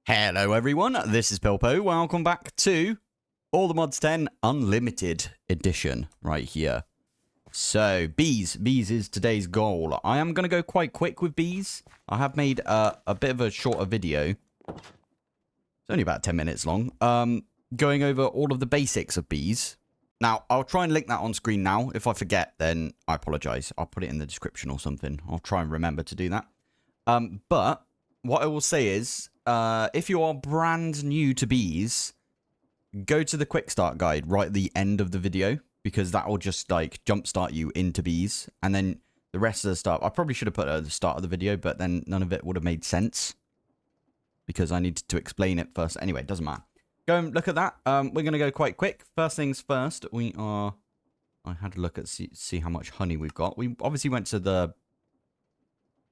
Hello everyone, this is Pilpoh. Welcome back to All the Mods 10 Unlimited Edition right here. So, bees is today's goal. I am going to go quite quick with bees. I have made a bit of a shorter video. It's only about 10 minutes long. Going over all of the basics of bees. Now, I'll try and link that on screen now. If I forget, then I apologize. I'll put it in the description or something. I'll try and remember to do that. But what I will say is, if you are brand new to bees, go to the quick start guide right at the end of the video, because that will just like jumpstart you into bees, and then the rest of the stuff I probably should have put at the start of the video, but then none of it would have made sense because I needed to explain it first. Anyway, it doesn't matter. Go and look at that. We're gonna go quite quick. First things first, I had a look at see how much honey we've got. We obviously went to the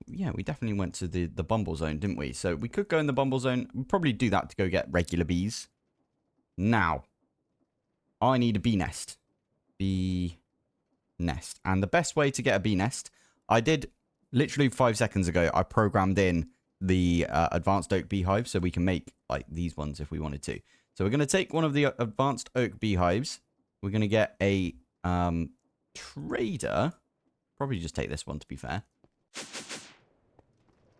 we definitely went to the bumble zone, didn't we? So we could go in the bumble zone. We'll probably do that to go get regular bees. Now, I need a bee nest. Bee nest. And the best way to get a bee nest, I did literally 5 seconds ago, I programmed in the advanced oak beehive so we can make like these ones if we wanted to. So we're going to take one of the advanced oak beehives. We're going to get a trader. Probably just take this one to be fair.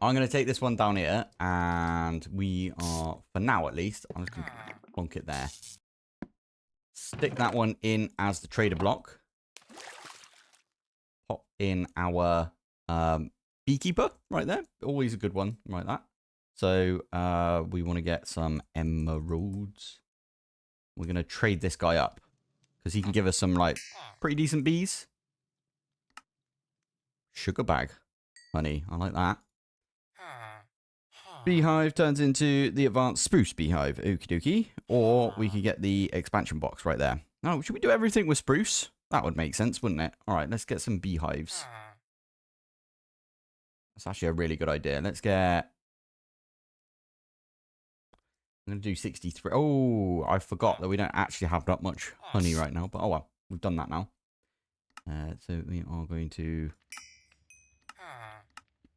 I'm going to take this one down here, and we are, for now at least, I'm just going to plonk it there. Stick that one in as the trader block. Pop in our beekeeper right there. Always a good one like that. So we want to get some emeralds. We're going to trade this guy up because he can give us some like pretty decent bees. Sugar bag. Honey, I like that. Beehive turns into the advanced spruce beehive. Okie dokie. Or we could get the expansion box right there. Oh, should we do everything with spruce? That would make sense, wouldn't it? All right, let's get some beehives. That's actually a really good idea. Let's get... I'm going to do 63. Oh, I forgot that we don't actually have that much honey right now. But oh well, we've done that now. So we are going to...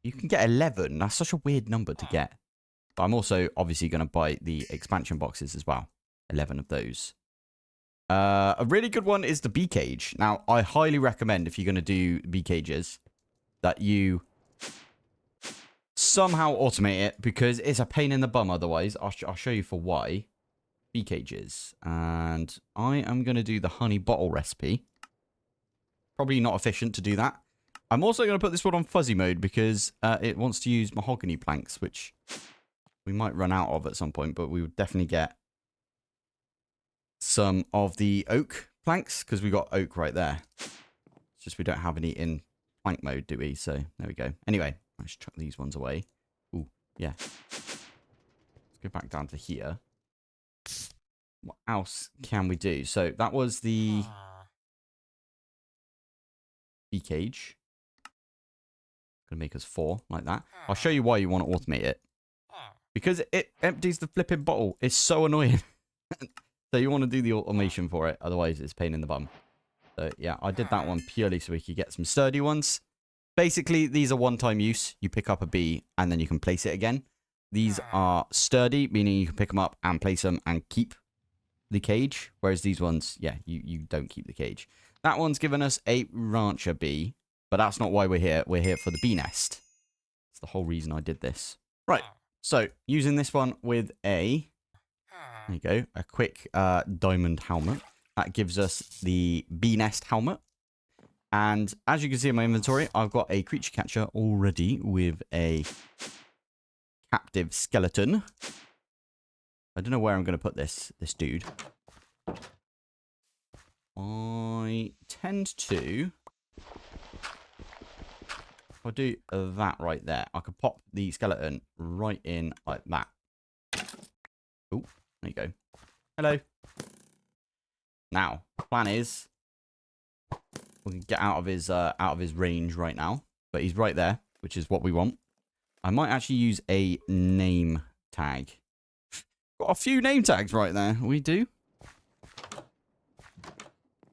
You can get 11. That's such a weird number to get. But I'm also obviously going to buy the expansion boxes as well. 11 of those. A really good one is the bee cage. Now, I highly recommend if you're going to do bee cages that you somehow automate it, because it's a pain in the bum otherwise. I'll show you for why. Bee cages. And I am going to do the honey bottle recipe. Probably not efficient to do that. I'm also going to put this one on fuzzy mode because it wants to use mahogany planks, which we might run out of at some point, but we would definitely get some of the oak planks because we got oak right there. It's just we don't have any in plank mode, do we? So there we go. Anyway, let's chuck these ones away. Ooh, yeah. Let's go back down to here. What else can we do? So that was the bee cage. Gonna make us 4 like that. I'll show you why you want to automate it. Because it empties the flipping bottle. It's so annoying. So you want to do the automation for it. Otherwise, it's a pain in the bum. So yeah, I did that one purely so we could get some sturdy ones. Basically, these are one-time use. You pick up a bee and then you can place it again. These are sturdy, meaning you can pick them up and place them and keep the cage. Whereas these ones, yeah, you don't keep the cage. That one's given us a rancher bee. But that's not why we're here. We're here for the bee nest. That's the whole reason I did this. Right. So, using this one with a... There you go. A quick diamond helmet. That gives us the bee nest helmet. And as you can see in my inventory, I've got a creature catcher already with a captive skeleton. I don't know where I'm going to put this dude. I tend to... I'll do that right there. I could pop the skeleton right in like that. Oh, there you go. Hello. Now, plan is we can get out of his range right now, but he's right there, which is what we want. I might actually use a name tag. Got a few name tags right there. We do.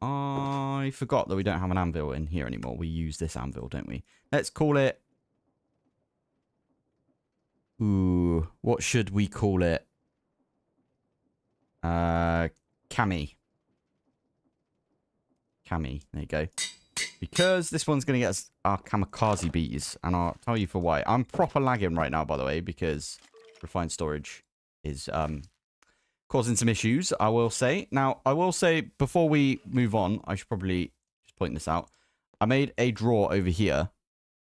I forgot that we don't have an anvil in here anymore. We use this anvil, don't we? Let's call it... Ooh, what should we call it? Cami. Cami, there you go. Because this one's going to get us our kamikaze bees, and I'll tell you for why. I'm proper lagging right now, by the way, because refined storage is causing some issues, I will say. Now, I will say, before we move on, I should probably just point this out. I made a drawer over here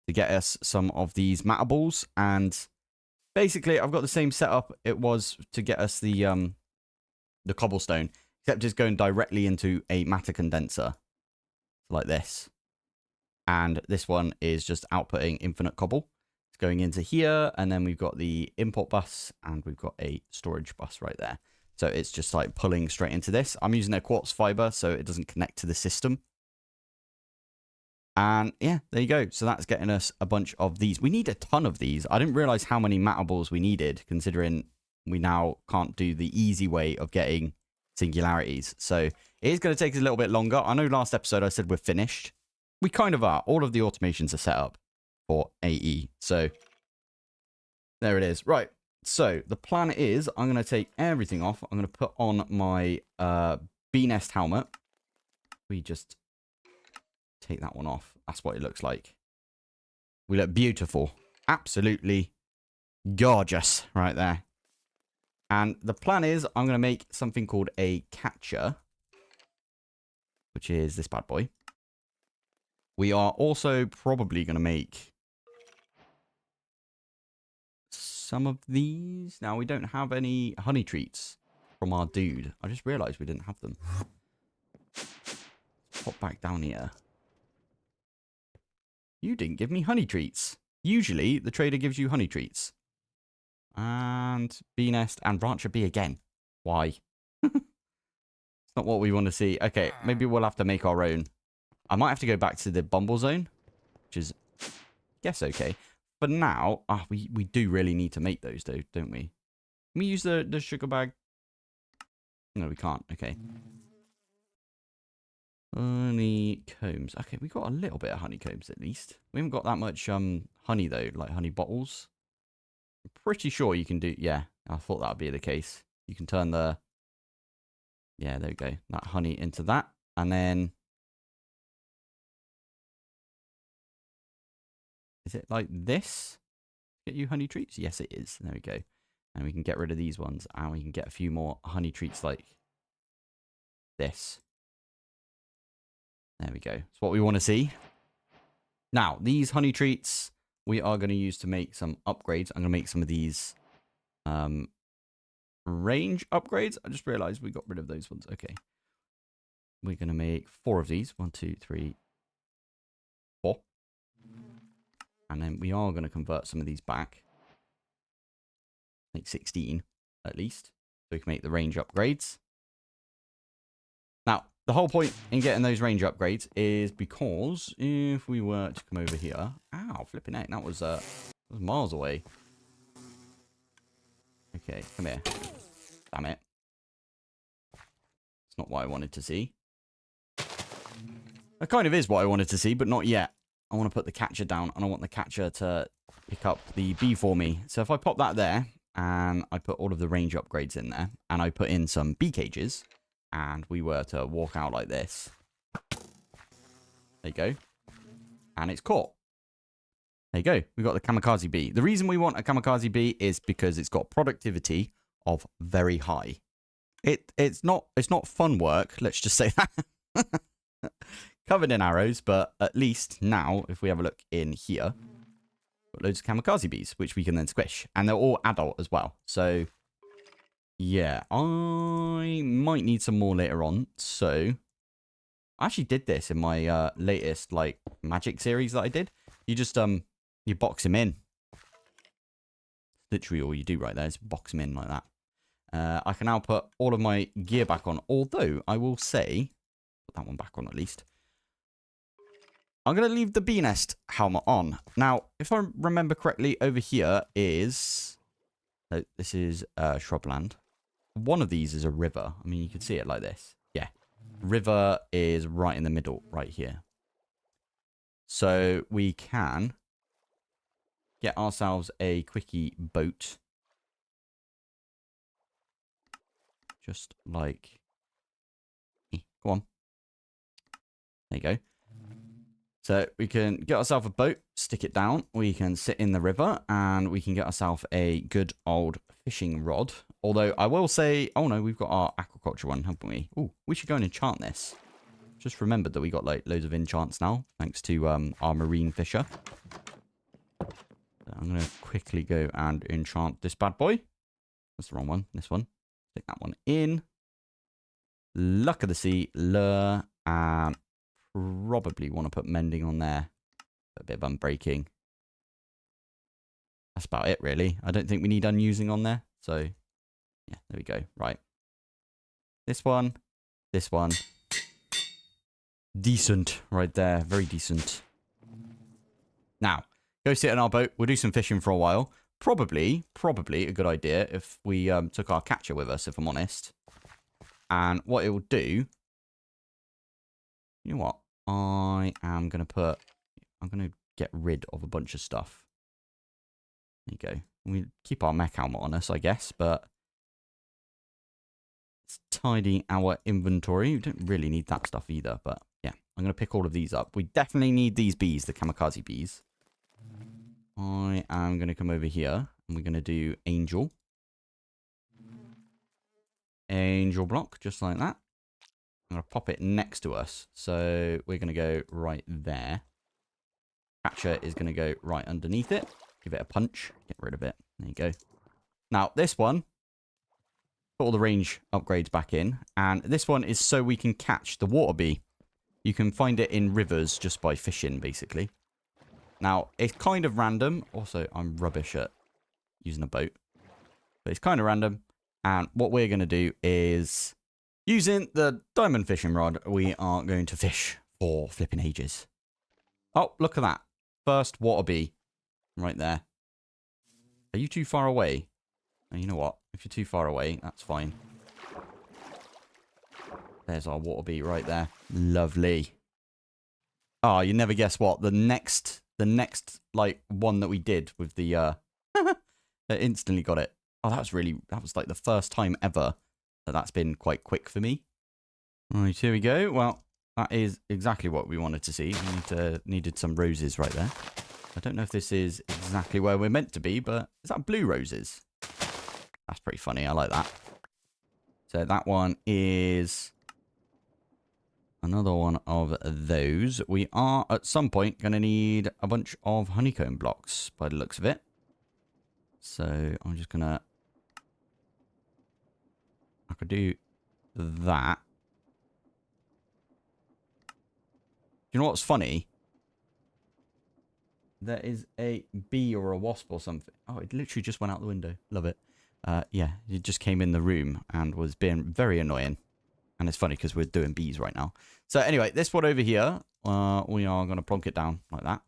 to get us some of these matter balls, and basically, I've got the same setup it was to get us the cobblestone, except it's going directly into a matter condenser, like this. And this one is just outputting infinite cobble. It's going into here, and then we've got the import bus, and we've got a storage bus right there. So it's just like pulling straight into this. I'm using a quartz fiber, so it doesn't connect to the system. And yeah, there you go. So that's getting us a bunch of these. We need a ton of these. I didn't realize how many matter balls we needed, considering we now can't do the easy way of getting singularities. So it is going to take us a little bit longer. I know last episode I said we're finished. We kind of are. All of the automations are set up for AE. So there it is. Right. So the plan is I'm going to take everything off. I'm going to put on my bee nest helmet. We just take that one off. That's what it looks like. We look beautiful. Absolutely gorgeous right there. And the plan is I'm going to make something called a catcher, which is this bad boy. We are also probably going to make some of these. Now, we don't have any honey treats from our dude. I just realized we didn't have them. Pop back down here. You didn't give me honey treats. Usually, the trader gives you honey treats. And bee nest and brancher bee again. Why? It's not what we want to see. Okay, maybe we'll have to make our own. I might have to go back to the bumble zone, which is, I guess, okay. For now, we do really need to make those, though, don't we? Can we use the sugar bag? No, we can't. Okay. Honeycombs. Okay, we got a little bit of honeycombs, at least. We haven't got that much honey, though, like honey bottles. I'm pretty sure you can do... Yeah, I thought that would be the case. You can turn the... Yeah, there we go. That honey into that. And then... Is it like this? Get you honey treats? Yes, it is. There we go. And we can get rid of these ones. And we can get a few more honey treats like this. There we go. It's what we want to see. Now, these honey treats we are going to use to make some upgrades. I'm going to make some of these range upgrades. I just realized we got rid of those ones. Okay. We're going to make 4 of these. 1, 2, 3, 4. And then we are going to convert some of these back. Make 16, at least. So we can make the range upgrades. Now, the whole point in getting those range upgrades is because if we were to come over here... Ow, flipping heck. That was miles away. Okay, come here. Damn it. It's not what I wanted to see. That kind of is what I wanted to see, but not yet. I want to put the catcher down, and I want the catcher to pick up the bee for me. So if I pop that there, and I put all of the range upgrades in there, and I put in some bee cages, and we were to walk out like this. There you go. And it's caught. There you go. We've got the kamikaze bee. The reason we want a kamikaze bee is because it's got productivity of very high. It's not fun work, let's just say that. Covered in arrows, but at least now, if we have a look in here, got loads of kamikaze bees, which we can then squish. And they're all adult as well. So, yeah, I might need some more later on. So, I actually did this in my latest, like, magic series that I did. You just, you box him in. Literally all you do right there is box him in like that. I can now put all of my gear back on. Although, I will say, put that one back on at least. I'm going to leave the bee nest helmet on. Now, if I remember correctly, over here is... Oh, this is shrubland. One of these is a river. I mean, you can see it like this. Yeah. River is right in the middle, right here. So we can get ourselves a quickie boat. Just like... Go on. There you go. So we can get ourselves a boat, stick it down. We can sit in the river, and we can get ourselves a good old fishing rod. Although I will say... Oh, no, we've got our aquaculture one, haven't we? Oh, we should go and enchant this. Just remembered that we got, like, loads of enchants now, thanks to our marine fisher. So I'm going to quickly go and enchant this bad boy. That's the wrong one. This one. Stick that one in. Luck of the sea, lure, and probably want to put mending on there. A bit of unbreaking. That's about it, really. I don't think we need unusing on there. So, yeah, there we go. Right. This one. This one. Decent right there. Very decent. Now, go sit in our boat. We'll do some fishing for a while. Probably a good idea if we took our catcher with us, if I'm honest. And what it will do... You know what? I'm going to get rid of a bunch of stuff. There you go. We keep our mech helmet on us, I guess, but... Let's tidy our inventory. We don't really need that stuff either, but yeah. I'm going to pick all of these up. We definitely need these bees, the kamikaze bees. I am going to come over here, and we're going to do angel. Angel block, just like that. I'm going to pop it next to us. So we're going to go right there. Catcher is going to go right underneath it. Give it a punch. Get rid of it. There you go. Now, this one, put all the range upgrades back in. And this one is so we can catch the water bee. You can find it in rivers just by fishing, basically. Now, it's kind of random. Also, I'm rubbish at using a boat. But it's kind of random. And what we're going to do is, using the diamond fishing rod, we are going to fish for flipping ages. Oh, look at that. First water bee. Right there. Are you too far away? Oh, you know what? If you're too far away, that's fine. There's our water bee right there. Lovely. Oh, you never guess what? The next, like, one that we did with the, it instantly got it. Oh, that was like the first time ever that's been quite quick for me. Right, here we go. Well, that is exactly what we wanted to see. We needed some roses right there. I don't know if this is exactly where we're meant to be, but is that blue roses? That's pretty funny. I like that. So that one is another one of those. We are, at some point, going to need a bunch of honeycomb blocks by the looks of it. So I'm just going to... I could do that. You know what's funny? There is a bee or a wasp or something. Oh, it literally just went out the window. Love it. Yeah, it just came in the room and was being very annoying. And it's funny because we're doing bees right now. So anyway, this one over here, we are going to plonk it down like that.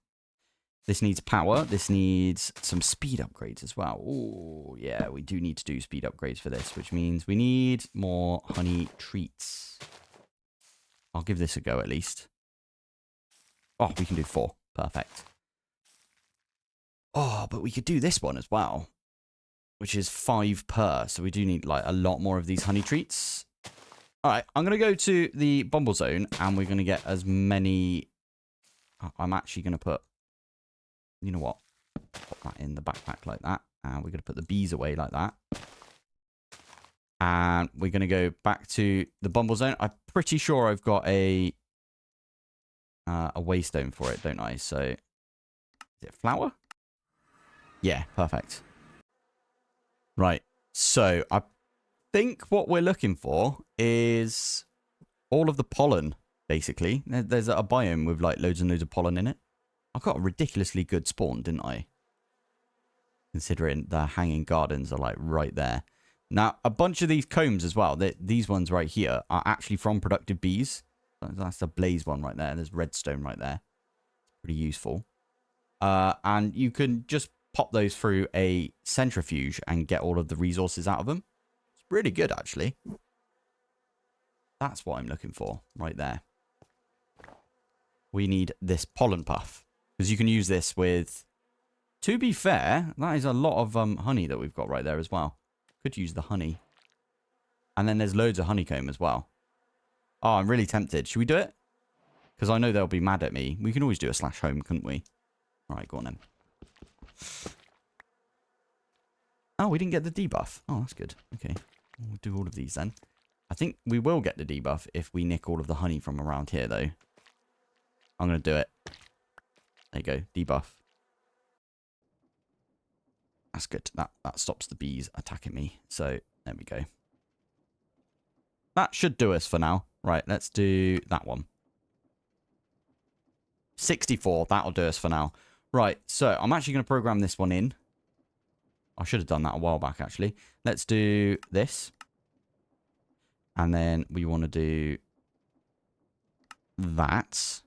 This needs power. This needs some speed upgrades as well. Oh, yeah, we do need to do speed upgrades for this, which means we need more honey treats. I'll give this a go at least. Oh, we can do 4. Perfect. Oh, but we could do this one as well, which is 5 per. So we do need like a lot more of these honey treats. All right, I'm going to go to the bumble zone and we're going to get as many. I'm actually going to put, you know what? Put that in the backpack like that. And we're going to put the bees away like that. And we're going to go back to the bumble zone. I'm pretty sure I've got a waystone for it, don't I? So, is it flower? Yeah, perfect. Right. So, I think what we're looking for is all of the pollen, basically. There's a biome with like loads and loads of pollen in it. I got a ridiculously good spawn, didn't I? Considering the hanging gardens are like right there. Now, a bunch of these combs as well, these ones right here, are actually from productive bees. That's the blaze one right there. There's redstone right there. Pretty useful. And you can just pop those through a centrifuge and get all of the resources out of them. It's really good, actually. That's what I'm looking for right there. We need this pollen puff. Because you can use this with To be fair, that is a lot of honey that we've got right there as well. Could use the honey. And then there's loads of honeycomb as well. Oh, I'm really tempted. Should we do it? Because I know they'll be mad at me. We can always do a slash home, couldn't we? All right, go on then. Oh, we didn't get the debuff. Oh, that's good. Okay. We'll do all of these then. I think we will get the debuff if we nick all of the honey from around here, though. I'm going to do it. There you go. Debuff. That's good. That stops the bees attacking me. So, there we go. That should do us for now. Right, let's do that one. 64. That'll do us for now. Right, so I'm actually going to program this one in. I should have done that a while back, actually. Let's do this. And then we want to do that.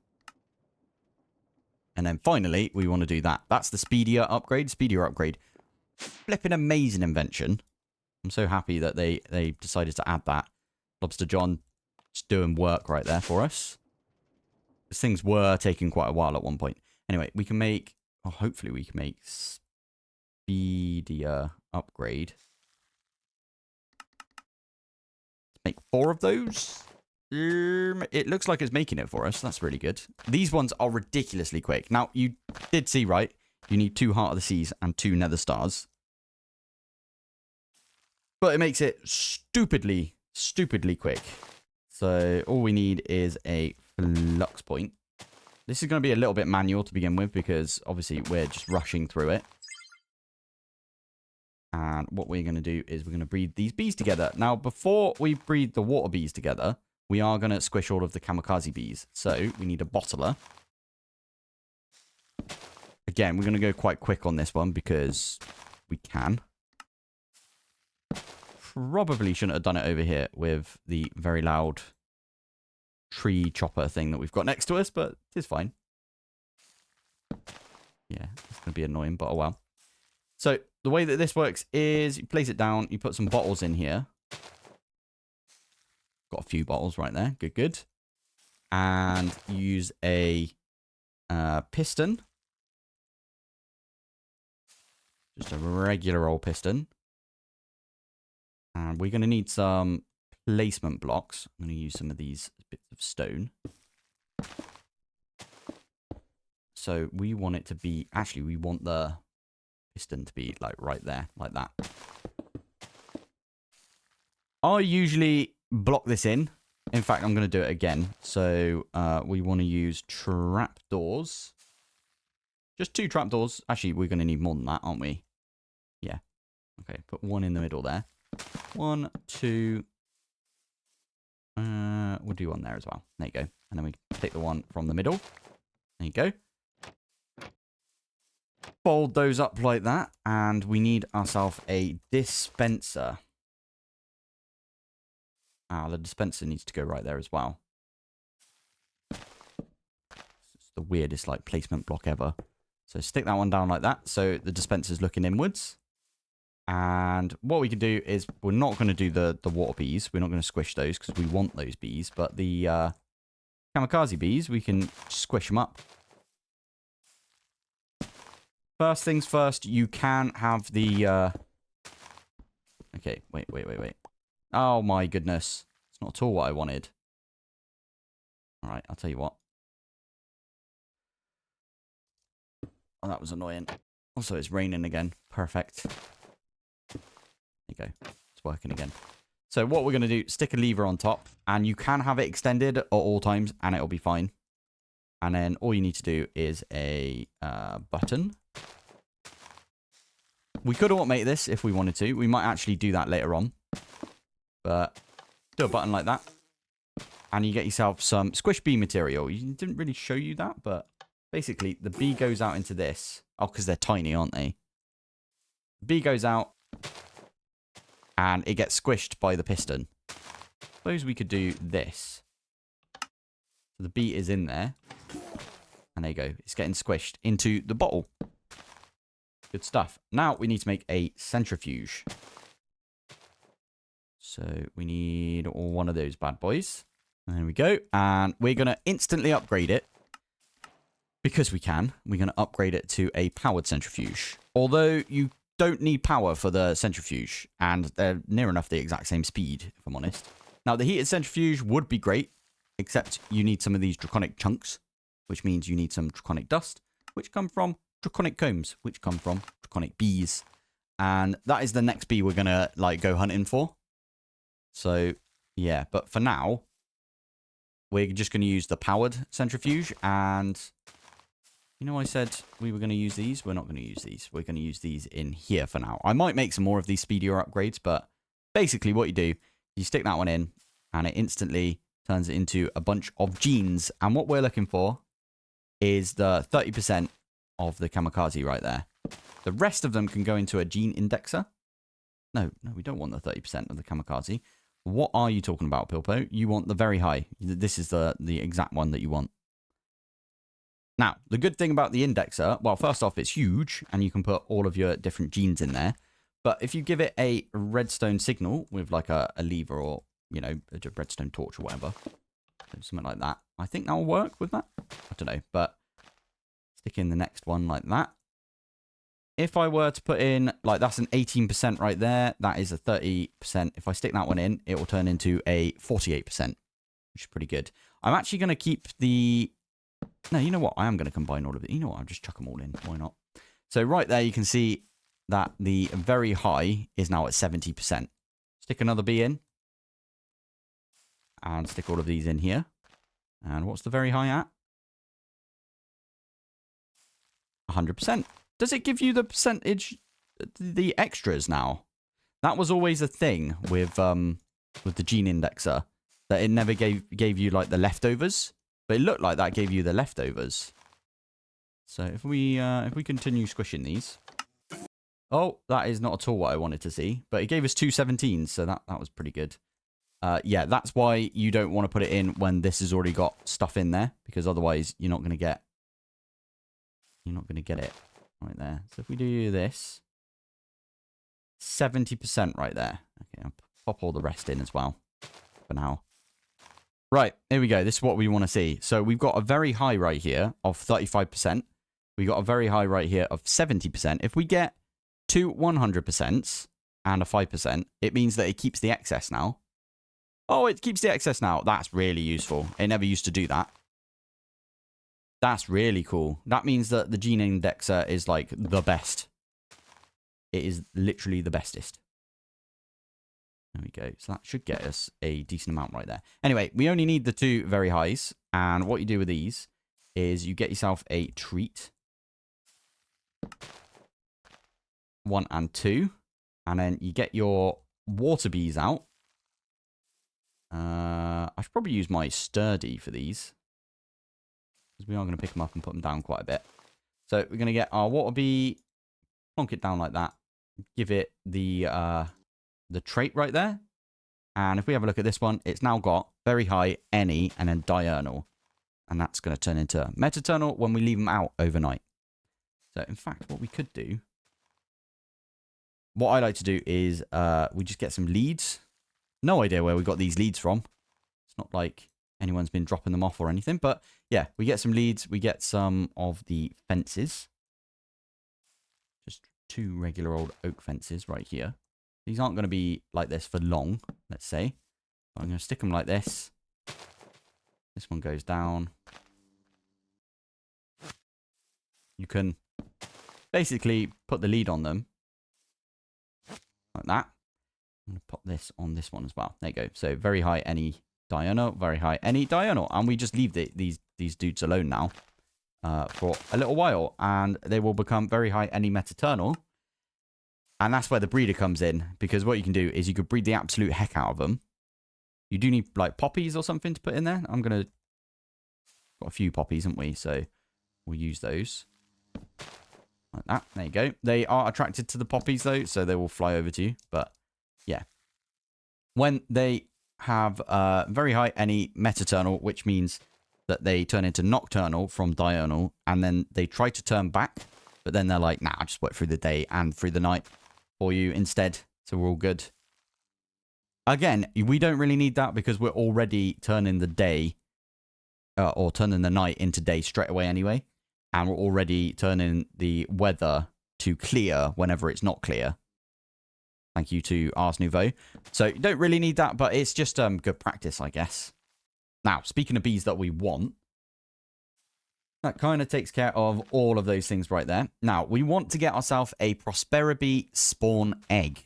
And then finally, we want to do that. That's the speedier upgrade. Speedier upgrade. Flipping amazing invention. I'm so happy that they decided to add that. Lobster John just doing work right there for us. These things were taking quite a while at one point. Anyway, we can make... Oh, hopefully we can make speedier upgrade. Make 4 of those. It looks like it's making it for us. That's really good. These ones are ridiculously quick. Now, you did see, right? You need 2 Heart of the Seas and 2 Nether Stars. But it makes it stupidly quick. So, all we need is a flux point. This is going to be a little bit manual to begin with because, obviously, we're just rushing through it. And what we're going to do is we're going to breed these bees together. Now, before we breed the water bees together, we are going to squish all of the kamikaze bees. So, we need a bottler. Again, we're going to go quite quick on this one because we can. Probably shouldn't have done it over here with the very loud tree chopper thing that we've got next to us, but it's fine. Yeah, it's going to be annoying, but oh well. So, the way that this works is you place it down, you put some bottles in here. Got a few bottles right there. Good, good. And use a piston. Just a regular old piston. And we're going to need some placement blocks. I'm going to use some of these bits of stone. So we want it to be... Actually, we want the piston to be like right there, like that. I usually block this in. In fact, I'm going to do it again. So we want to use trapdoors. Just 2 trapdoors. Actually, we're going to need more than that, aren't we? Yeah. Okay, put 1 in the middle there. 1, 2. We'll do 1 there as well. There you go. And then we take the one from the middle. There you go. Fold those up like that. And we need ourselves a dispenser. Ah, the dispenser needs to go right there as well. It's the weirdest like placement block ever. So stick that one down like that. So the dispenser's looking inwards. And what we can do is we're not going to do the water bees. We're not going to squish those because we want those bees. But the kamikaze bees, we can squish them up. First things first, you can have the... Okay, wait. Oh my goodness. It's not at all what I wanted. Alright, I'll tell you what. Oh, that was annoying. Also, it's raining again. Perfect. There you go. It's working again. So what we're going to do, stick a lever on top. And you can have it extended at all times. And it'll be fine. And then all you need to do is a button. We could automate this if we wanted to. We might actually do that later on. But do a button like that. And you get yourself some squish bee material. You didn't really show you that. But basically, the bee goes out into this. Oh, because they're tiny, aren't they? The bee goes out. And it gets squished by the piston. Suppose we could do this. So the bee is in there. And there you go. It's getting squished into the bottle. Good stuff. Now we need to make a centrifuge. So we need 1 of those bad boys. There we go. And we're going to instantly upgrade it. because we can, we're going to upgrade it to a powered centrifuge. Although you don't need power for the centrifuge, and they're near enough the exact same speed, if I'm honest. Now, the heated centrifuge would be great, except you need some of these draconic chunks, which means you need some draconic dust, which come from draconic combs, which come from draconic bees. And that is the next bee we're going to, like, go hunting for. So, yeah. But for now, we're just going to use the powered centrifuge. And, you know, I said we were going to use these. We're not going to use these. We're going to use these in here for now. I might make some more of these speedier upgrades, but basically what you do, you stick that one in, and it instantly turns it into a bunch of genes. And what we're looking for is the 30% of the kamikaze right there. The rest of them can go into a gene indexer. No, we don't want the 30% of the kamikaze. What are you talking about, Pilpoh? You want the very high. This is the exact one that you want. Now, the good thing about the indexer, well, first off, it's huge, and you can put all of your different genes in there. But if you give it a redstone signal with like a lever or, you know, a redstone torch or whatever, something like that, I think that will work with that. I don't know, but stick in the next one like that. If I were to put in, like, that's an 18% right there. That is a 30%. If I stick that one in, it will turn into a 48%, which is pretty good. I'm actually going to keep the... No, you know what? I am going to combine all of it. You know what? I'll just chuck them all in. Why not? So right there, you can see that the very high is now at 70%. Stick another bee in. And stick all of these in here. And what's the very high at? 100%. Does it give you the percentage, the extras now? That was always a thing with the gene indexer, that it never gave you like the leftovers, but it looked like that gave you the leftovers. So if we continue squishing these, oh, that is not at all what I wanted to see, but it gave us 2 17s, so that was pretty good. Yeah, that's why you don't want to put it in when this has already got stuff in there, because otherwise you're not going to get it. Right there. So if we do this, 70% right there. Okay, I'll pop all the rest in as well for now. Right, here we go. This is what we want to see. So we've got a very high right here of 35%. We got a very high right here of 70%. If we get 2 100% and a 5%, it means that it keeps the excess now. Oh, it keeps the excess now. That's really useful. It never used to do that. That's really cool. That means that the gene indexer is like the best. It is literally the bestest. There we go. So that should get us a decent amount right there. Anyway, we only need the 2 very highs. And what you do with these is you get yourself a treat. 1 and 2. And then you get your water bees out. I should probably use my sturdy for these, because we are going to pick them up and put them down quite a bit. So we're going to get our water bee, plonk it down like that, give it the trait right there. And if we have a look at this one, it's now got very high, any, and then diurnal. And that's going to turn into metaternal when we leave them out overnight. So in fact, what we could do, what I like to do is we just get some leads. No idea where we got these leads from. It's not like anyone's been dropping them off or anything, but yeah, we get some leads. We get some of the fences. Just 2 regular old oak fences right here. These aren't going to be like this for long, let's say. But I'm going to stick them like this. This one goes down. You can basically put the lead on them like that. I'm going to pop this on this one as well. There you go. So very high any diurnal, very high any diurnal. And we just leave these dudes alone now for a little while. And they will become very high any metaternal. And that's where the breeder comes in. Because what you can do is you could breed the absolute heck out of them. You do need like poppies or something to put in there. I'm going to... Got a few poppies, haven't we? So we'll use those. Like that. There you go. They are attracted to the poppies though. So they will fly over to you. But... yeah. When they have very high any metaternal, which means that they turn into nocturnal from diurnal, and then they try to turn back, but then they're like, nah, I'll just work through the day and through the night for you instead. So we're all good. Again, we don't really need that because we're already turning the day or turning the night into day straight away anyway. And we're already turning the weather to clear whenever it's not clear. Thank you to Ars Nouveau. So you don't really need that, but it's just good practice, I guess. Now, speaking of bees that we want, that kind of takes care of all of those things right there. Now, we want to get ourselves a Prospera bee spawn egg,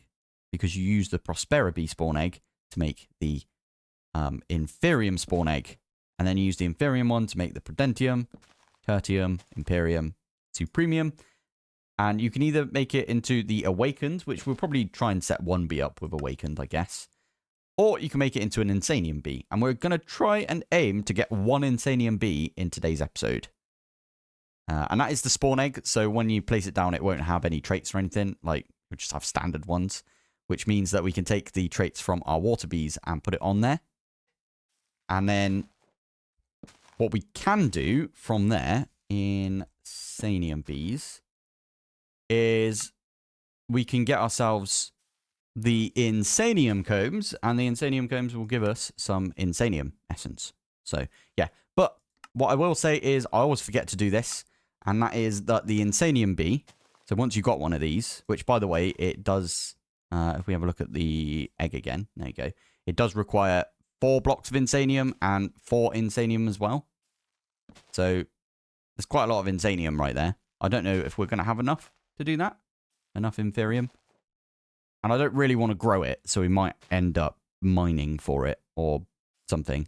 because you use the Prospera bee spawn egg to make the Inferium spawn egg. And then you use the Inferium one to make the Prudentium, Tertium, Imperium, Supremium. And you can either make it into the Awakened, which we'll probably try and set one bee up with Awakened, I guess. Or you can make it into an Insanium bee. And we're going to try and aim to get one Insanium bee in today's episode. And that is the spawn egg. So when you place it down, it won't have any traits or anything. Like, we just have standard ones. Which means that we can take the traits from our water bees and put it on there. And then what we can do from there in Insanium bees is we can get ourselves the Insanium combs, and the Insanium combs will give us some Insanium essence. So, yeah. But what I will say is I always forget to do this, and that is that the Insanium bee, so once you've got one of these, which, by the way, it does, if we have a look at the egg again, there you go, it does require 4 blocks of Insanium and 4 Insanium as well. So, there's quite a lot of Insanium right there. I don't know if we're going to have enough to do that. Enough Inferium. And I don't really want to grow it, so we might end up mining for it or something.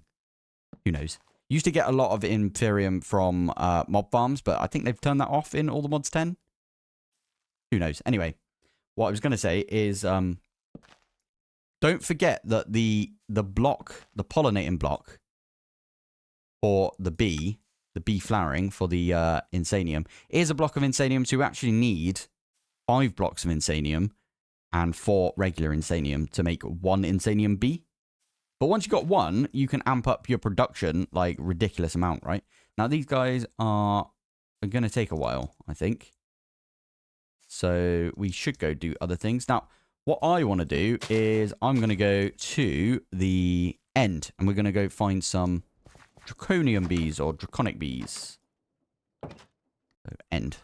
Who knows? Used to get a lot of Inferium from mob farms, but I think they've turned that off in all the mods 10. Who knows? Anyway, what I was going to say is don't forget that the block, the pollinating block for the bee flowering for the Insanium, is a block of Insanium, so you actually need 5 blocks of Insanium and 4 regular Insanium to make 1 Insanium bee. But once you've got one, you can amp up your production like ridiculous amount, right? Now these guys are going to take a while, I think. So we should go do other things. Now, what I want to do is I'm going to go to the end, and we're going to go find some Draconium bees or Draconic bees. So end.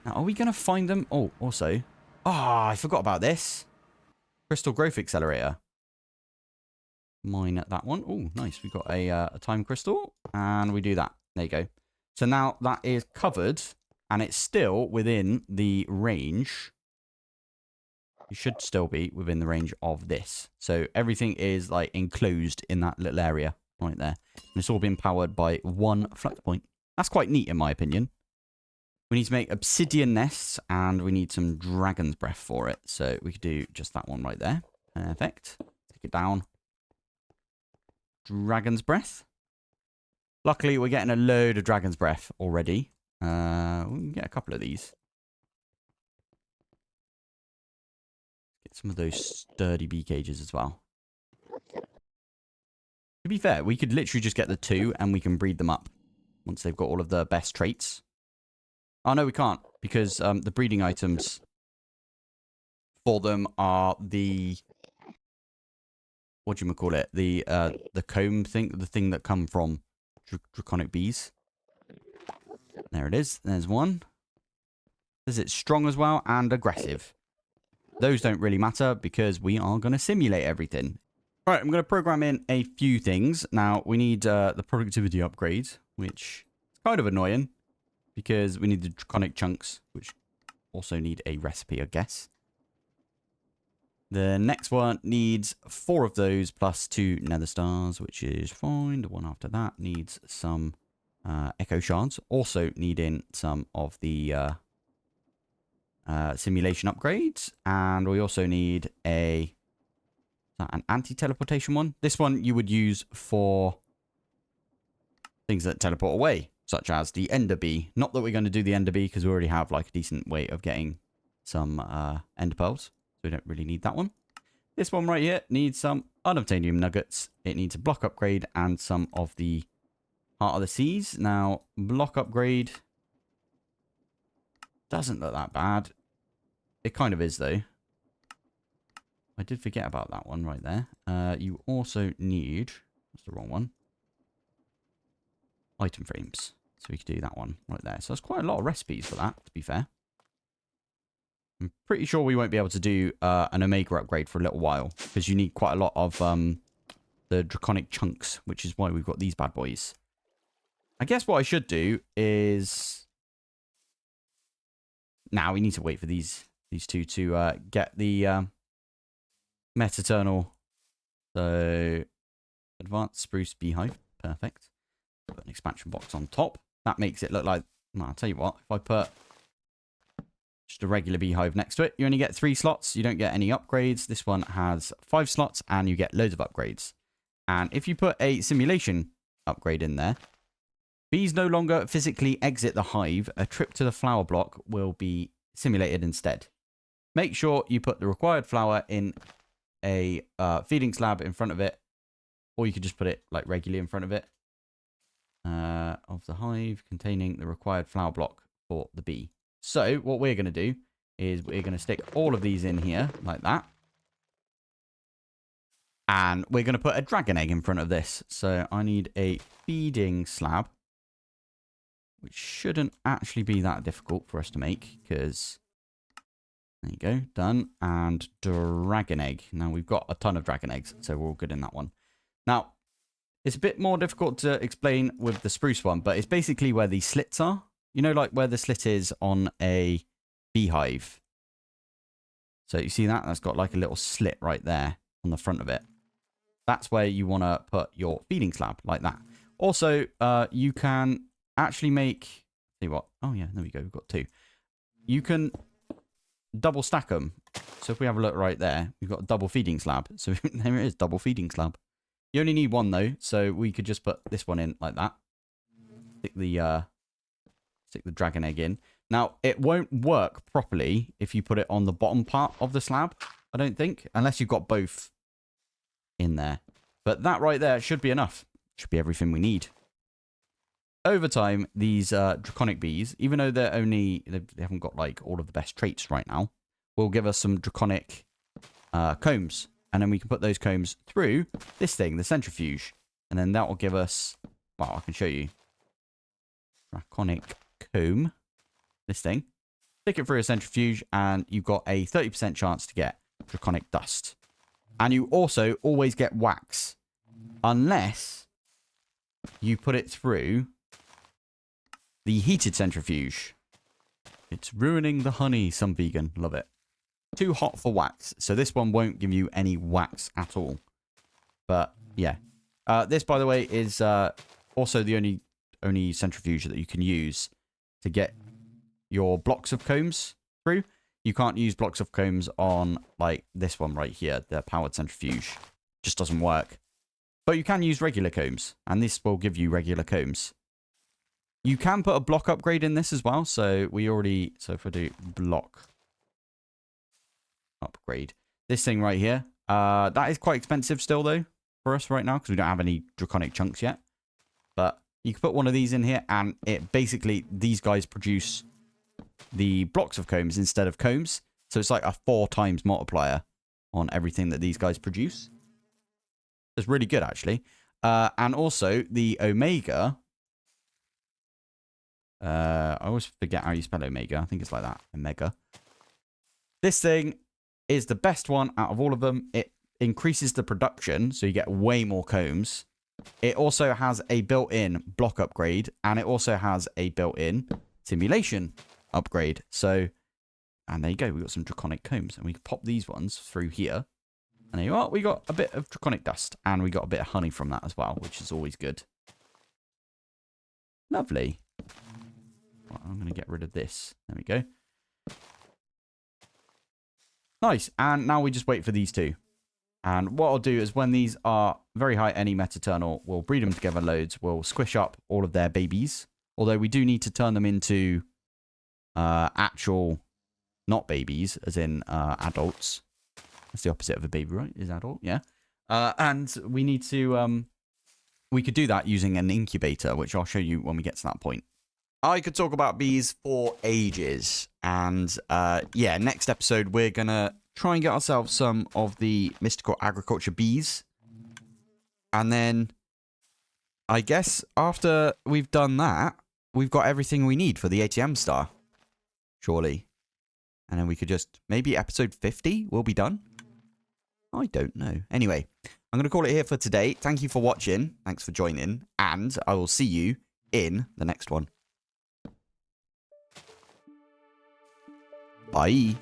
Now, are we going to find them? Oh, also. Ah, I forgot about this. Crystal Growth Accelerator. Mine at that one. Oh, nice. We've got a time crystal. And we do that. There you go. So now that is covered. And it's still within the range. You should still be within the range of this. So everything is like enclosed in that little area right there. And it's all been powered by 1 flux point. That's quite neat in my opinion. We need to make obsidian nests, and we need some dragon's breath for it. So we could do just that one right there. Perfect. Take it down. Dragon's breath. Luckily, we're getting a load of dragon's breath already. We can get a couple of these. Get some of those sturdy bee cages as well. To be fair, we could literally just get the 2 and we can breed them up once they've got all of the best traits. Oh, no, we can't, because the breeding items for them are the... What do you call it? The comb thing, the thing that come from Draconic bees. There it is. There's one. Says it's strong as well and aggressive. Those don't really matter because we are going to simulate everything. All right, I'm going to program in a few things. Now, we need the productivity upgrade, which is kind of annoying because we need the Draconic chunks, which also need a recipe, I guess. The next one needs 4 of those plus 2 nether stars, which is fine. The one after that needs some echo shards. Also needing some of the simulation upgrades. And we also need an anti-teleportation one. This one you would use for things that teleport away, such as the ender bee. Not that we're going to do the ender bee because we already have like a decent way of getting some ender pearls. So we don't really need that one. This one right here needs some unobtainium nuggets. It needs a block upgrade and some of the Heart of the Seas. Now, block upgrade doesn't look that bad. It kind of is, though. I did forget about that one right there. You also need... That's the wrong one. Item frames. So we could do that one right there. So there's quite a lot of recipes for that, to be fair. I'm pretty sure we won't be able to do an Omega upgrade for a little while, because you need quite a lot of the Draconic chunks, which is why we've got these bad boys. I guess what I should do is... Now we need to wait for these two to get the Metaternal. So, advanced spruce beehive. Perfect. Put an expansion box on top. That makes it look like... Well, I'll tell you what. If I put just a regular beehive next to it, you only get 3 slots. You don't get any upgrades. This one has 5 slots, and you get loads of upgrades. And if you put a simulation upgrade in there, bees no longer physically exit the hive. A trip to the flower block will be simulated instead. Make sure you put the required flower in a feeding slab in front of it, or you could just put it like regularly in front of it, of the hive containing the required flower block for the bee. So what we're going to do is we're going to stick all of these in here like that. And we're going to put a dragon egg in front of this. So I need a feeding slab, which shouldn't actually be that difficult for us to make, because there you go, done. And dragon egg. Now we've got a ton of dragon eggs, so we're all good in that one. Now, it's a bit more difficult to explain with the spruce one, but it's basically where these slits are. You know, like where the slit is on a beehive. So you see that? That's got like a little slit right there on the front of it. That's where you want to put your feeding slab, like that. Also, you can actually make... See what? Oh, yeah, there we go. We've got 2. You can double stack them. So if we have a look right there, we've got a double feeding slab. So there it is, double feeding slab. You only need 1, though. So we could just put this one in like that. Stick the dragon egg in. Now, it won't work properly if you put it on the bottom part of the slab, I don't think. Unless you've got both in there. But that right there should be enough. Should be everything we need. Over time, these draconic bees, even though they haven't got like all of the best traits right now, will give us some draconic combs. And then we can put those combs through this thing, the centrifuge. And then that will give us... Well, I can show you. Draconic comb. This thing. Stick it through a centrifuge and you've got a 30% chance to get draconic dust. And you also always get wax. Unless you put it through the heated centrifuge. It's ruining the honey, some vegan. Love it. Too hot for wax. So this one won't give you any wax at all. But, yeah. This, by the way, is also the only centrifuge that you can use to get your blocks of combs through. You can't use blocks of combs on, like, this one right here, the powered centrifuge. Just doesn't work. But you can use regular combs, and this will give you regular combs. You can put a block upgrade in this as well, so if I do block upgrade, this thing right here, that is quite expensive still, though, for us right now, because we don't have any draconic chunks yet. But you can put one of these in here, and it basically, these guys produce the blocks of combs instead of combs. So it's like a 4 times multiplier on everything that these guys produce. It's really good, actually. And also, the Omega... I always forget how you spell Omega. I think it's like that. Omega. This thing is the best one out of all of them. It increases the production, so you get way more combs. It also has a built-in block upgrade, and it also has a built-in simulation upgrade. So, and there you go. We've got some draconic combs, and we can pop these ones through here. And there you are. We got a bit of draconic dust, and we got a bit of honey from that as well, which is always good. Lovely. Well, I'm going to get rid of this. There we go. Nice. And now we just wait for these two. And what I'll do is when these are very high any metaternal, we'll breed them together loads. We'll squish up all of their babies. Although we do need to turn them into actual, not babies, as in adults. That's the opposite of a baby, right? Is adult, yeah. And we need to, we could do that using an incubator, which I'll show you when we get to that point. I could talk about bees for ages. And yeah, next episode, we're going to try and get ourselves some of the mystical agriculture bees. And then I guess after we've done that, we've got everything we need for the ATM star. Surely. And then we could just... Maybe episode 50 will be done? I don't know. Anyway, I'm going to call it here for today. Thank you for watching. Thanks for joining. And I will see you in the next one. Bye.